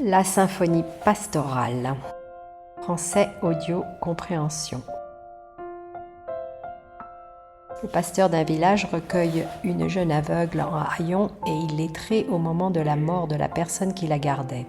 La symphonie pastorale. Français audio compréhension. Le pasteur d'un village recueille une jeune aveugle en haillons et il l'étreint au moment de la mort de la personne qui la gardait.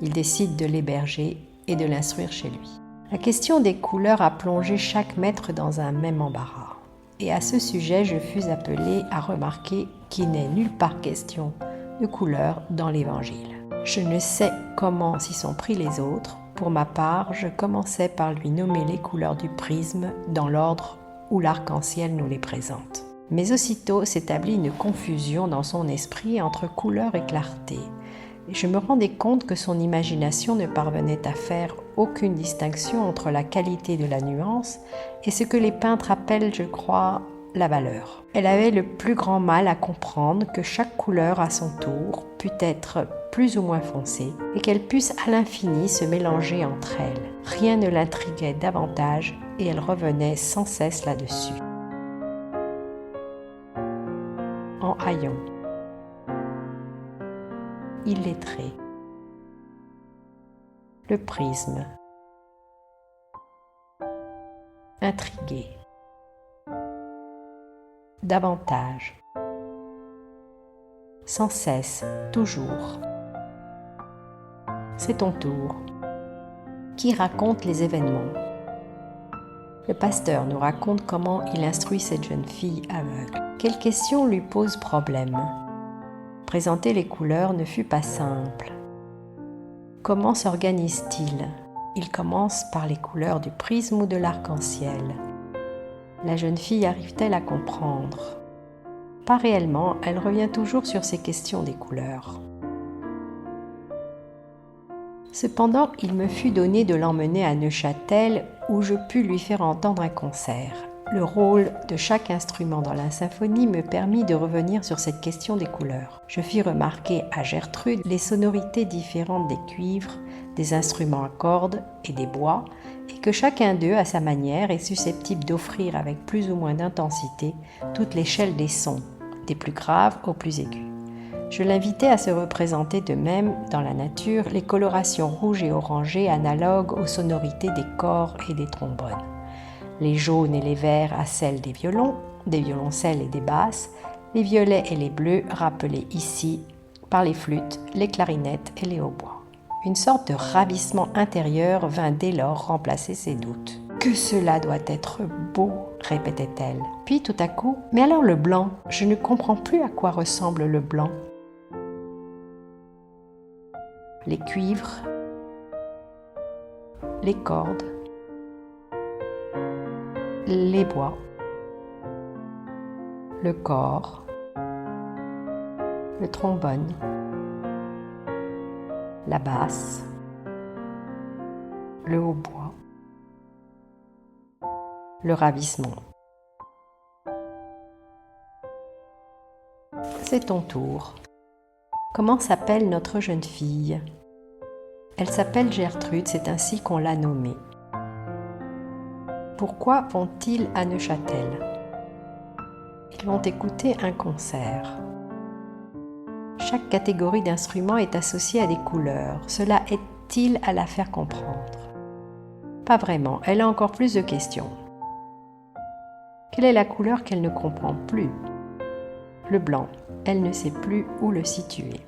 Il décide de l'héberger et de l'instruire chez lui. La question des couleurs a plongé chaque maître dans un même embarras. Et à ce sujet, je fus appelé à remarquer qu'il n'est nulle part question de couleurs dans l'Évangile. Je ne sais comment s'y sont pris les autres. Pour ma part, je commençais par lui nommer les couleurs du prisme dans l'ordre où l'arc-en-ciel nous les présente. Mais aussitôt s'établit une confusion dans son esprit entre couleur et clarté. Et je me rendais compte que son imagination ne parvenait à faire aucune distinction entre la qualité de la nuance et ce que les peintres appellent, je crois, la valeur. Elle avait le plus grand mal à comprendre que chaque couleur à son tour pût être plus ou moins foncée et qu'elles puissent à l'infini se mélanger entre elles. Rien ne l'intriguait davantage et elle revenait sans cesse là-dessus. En haillons. Illettré. Le prisme. Intrigué. Davantage. Sans cesse, toujours. C'est ton tour. Qui raconte les événements? Le pasteur nous raconte comment il instruit cette jeune fille aveugle. Quelle question lui pose problème? Présenter les couleurs ne fut pas simple. Comment s'organise-t-il? Il commence par les couleurs du prisme ou de l'arc-en-ciel. La jeune fille arrive-t-elle à comprendre? Pas réellement, elle revient toujours sur ces questions des couleurs. Cependant, il me fut donné de l'emmener à Neuchâtel où je pus lui faire entendre un concert. Le rôle de chaque instrument dans la symphonie me permit de revenir sur cette question des couleurs. Je fis remarquer à Gertrude les sonorités différentes des cuivres, des instruments à cordes et des bois, et que chacun d'eux, à sa manière, est susceptible d'offrir avec plus ou moins d'intensité toute l'échelle des sons, des plus graves aux plus aigus. Je l'invitais à se représenter de même dans la nature les colorations rouges et orangées analogues aux sonorités des cors et des trombones. Les jaunes et les verts à celles des violons, des violoncelles et des basses, les violets et les bleus rappelés ici par les flûtes, les clarinettes et les hautbois. Une sorte de ravissement intérieur vint dès lors remplacer ses doutes. « Que cela doit être beau !» répétait-elle. Puis tout à coup, « Mais alors le blanc, je ne comprends plus à quoi ressemble le blanc. » Les cuivres, les cordes, les bois, le cor, le trombone, la basse, le hautbois, le ravissement. C'est ton tour. Comment s'appelle notre jeune fille? Elle s'appelle Gertrude, c'est ainsi qu'on l'a nommée. Pourquoi vont-ils à Neuchâtel? Ils vont écouter un concert. Chaque catégorie d'instruments est associée à des couleurs. Cela aide-t-il à la faire comprendre? Pas vraiment, elle a encore plus de questions. Quelle est la couleur qu'elle ne comprend plus? Le blanc, elle ne sait plus où le situer.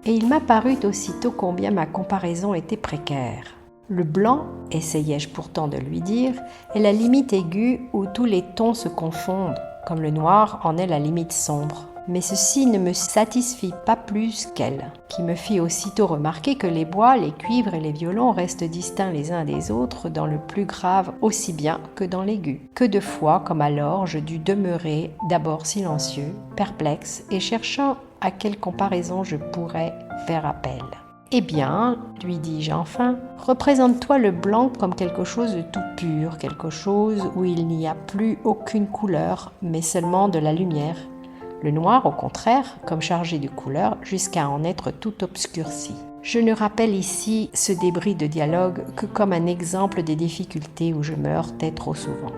Et il m'apparut aussitôt combien ma comparaison était précaire. Le blanc, essayai-je pourtant de lui dire, est la limite aiguë où tous les tons se confondent, comme le noir en est la limite sombre. Mais ceci ne me satisfit pas plus qu'elle, qui me fit aussitôt remarquer que les bois, les cuivres et les violons restent distincts les uns des autres dans le plus grave aussi bien que dans l'aigu. Que de fois, comme alors, je dus demeurer d'abord silencieux, perplexe et cherchant à quelle comparaison je pourrais faire appel. « Eh bien, lui dis-je enfin, représente-toi le blanc comme quelque chose de tout pur, quelque chose où il n'y a plus aucune couleur, mais seulement de la lumière. Le noir, au contraire, comme chargé de couleurs, jusqu'à en être tout obscurci. Je ne rappelle ici ce débris de dialogue que comme un exemple des difficultés où je me heurtais trop souvent.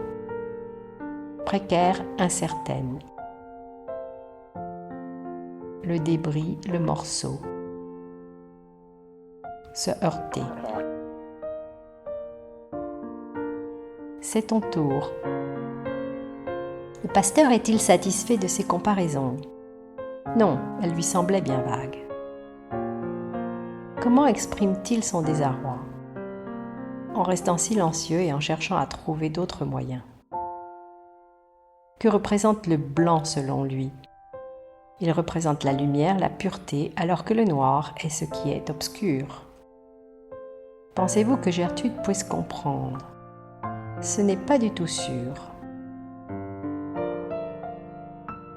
Précaire, incertaine. le débris, le morceau. Se heurter. C'est ton tour. Le pasteur est-il satisfait de ces comparaisons? Non, elles lui semblaient bien vagues. Comment exprime-t-il son désarroi? En restant silencieux et en cherchant à trouver d'autres moyens. Que représente le blanc selon lui? Il représente la lumière, la pureté, alors que le noir est ce qui est obscur. Pensez-vous que Gertrude puisse comprendre? Ce n'est pas du tout sûr.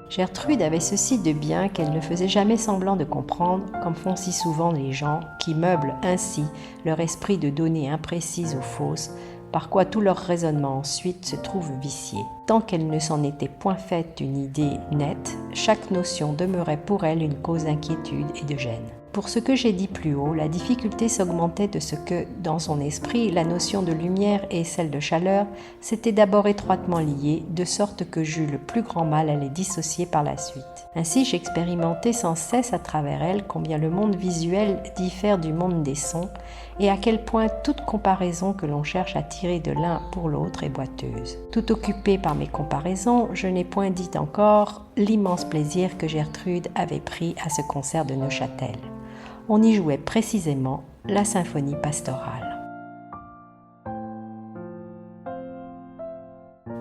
Gertrude avait ceci de bien qu'elle ne faisait jamais semblant de comprendre, comme font si souvent les gens qui meublent ainsi leur esprit de données imprécises ou fausses, par quoi tout leur raisonnement ensuite se trouve vicié. Tant qu'elle ne s'en était point faite une idée nette, chaque notion demeurait pour elle une cause d'inquiétude et de gêne. Pour ce que j'ai dit plus haut, la difficulté s'augmentait de ce que, dans son esprit, la notion de lumière et celle de chaleur s'étaient d'abord étroitement liées, de sorte que j'eus le plus grand mal à les dissocier par la suite. Ainsi, j'expérimentais sans cesse à travers elles combien le monde visuel diffère du monde des sons, et à quel point toute comparaison que l'on cherche à tirer de l'un pour l'autre est boiteuse. Tout occupée par mes comparaisons, je n'ai point dit encore l'immense plaisir que Gertrude avait pris à ce concert de Neuchâtel. On y jouait précisément la symphonie pastorale.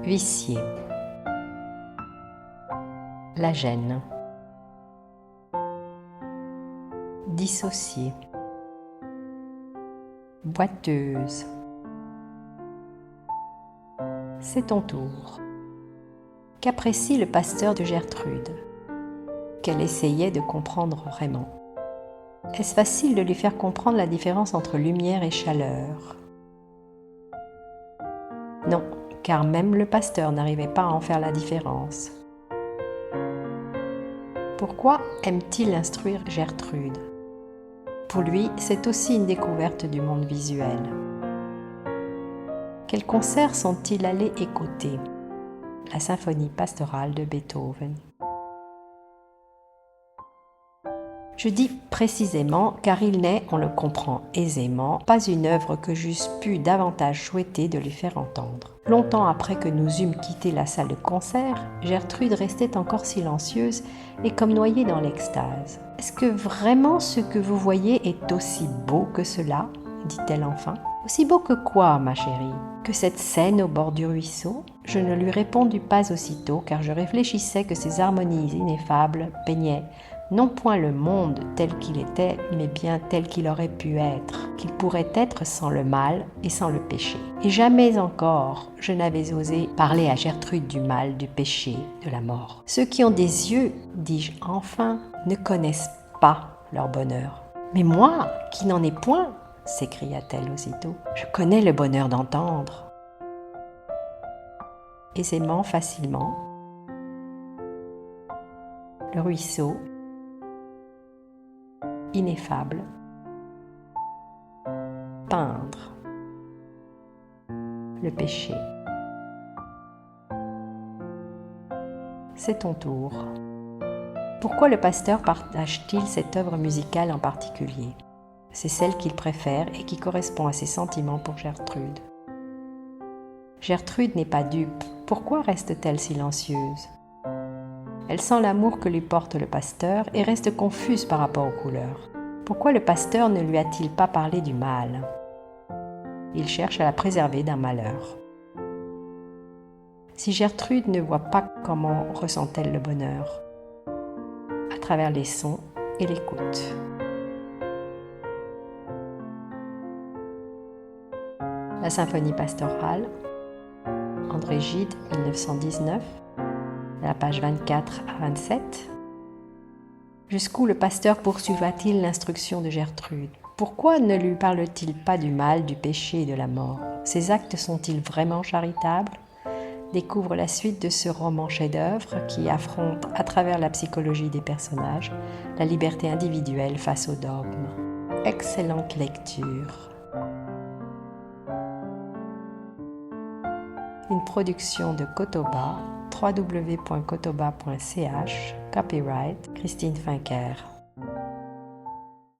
Vicié. La gêne. Dissocié. Boiteuse. C'est ton tour. Qu'apprécie le pasteur de Gertrude? Qu'elle essayait de comprendre vraiment. Est-ce facile de lui faire comprendre la différence entre lumière et chaleur? Non, car même le pasteur n'arrivait pas à en faire la différence. Pourquoi aime-t-il instruire Gertrude? Pour lui, c'est aussi une découverte du monde visuel. Quels concerts sont-ils allés écouter? La symphonie pastorale de Beethoven. Je dis précisément car il n'est, on le comprend aisément, pas une œuvre que j'eusse pu davantage souhaiter de lui faire entendre. Longtemps après que nous eûmes quitté la salle de concert, Gertrude restait encore silencieuse et comme noyée dans l'extase. « Est-ce que vraiment ce que vous voyez est aussi beau que cela ?» dit-elle enfin. « Aussi beau que quoi, ma chérie? Que cette scène au bord du ruisseau ?» Je ne lui répondis pas aussitôt car je réfléchissais que ces harmonies ineffables peignaient non point le monde tel qu'il était, mais bien tel qu'il aurait pu être, qu'il pourrait être sans le mal et sans le péché. Et jamais encore je n'avais osé parler à Gertrude du mal, du péché, de la mort. Ceux qui ont des yeux, dis-je enfin, ne connaissent pas leur bonheur. Mais moi, qui n'en ai point, s'écria-t-elle aussitôt, je connais le bonheur d'entendre. Aisément, facilement, le ruisseau, ineffable, peindre, le péché. C'est ton tour. Pourquoi le pasteur partage-t-il cette œuvre musicale en particulier? C'est celle qu'il préfère et qui correspond à ses sentiments pour Gertrude. Gertrude n'est pas dupe. Pourquoi reste-t-elle silencieuse? Elle sent l'amour que lui porte le pasteur et reste confuse par rapport aux couleurs. Pourquoi le pasteur ne lui a-t-il pas parlé du mal? Il cherche à la préserver d'un malheur. Si Gertrude ne voit pas comment ressent-elle le bonheur? À travers les sons et l'écoute. La symphonie pastorale, André Gide, 1919, la page 24 à 27. Jusqu'où le pasteur poursuivra-t-il l'instruction de Gertrude? Pourquoi ne lui parle-t-il pas du mal, du péché et de la mort? Ses actes sont-ils vraiment charitables? Découvre la suite de ce roman chef-d'œuvre qui affronte, à travers la psychologie des personnages, la liberté individuelle face au dogme. Excellente lecture. une production de Kotoba, www.kotoba.ch, copyright Christine Finker.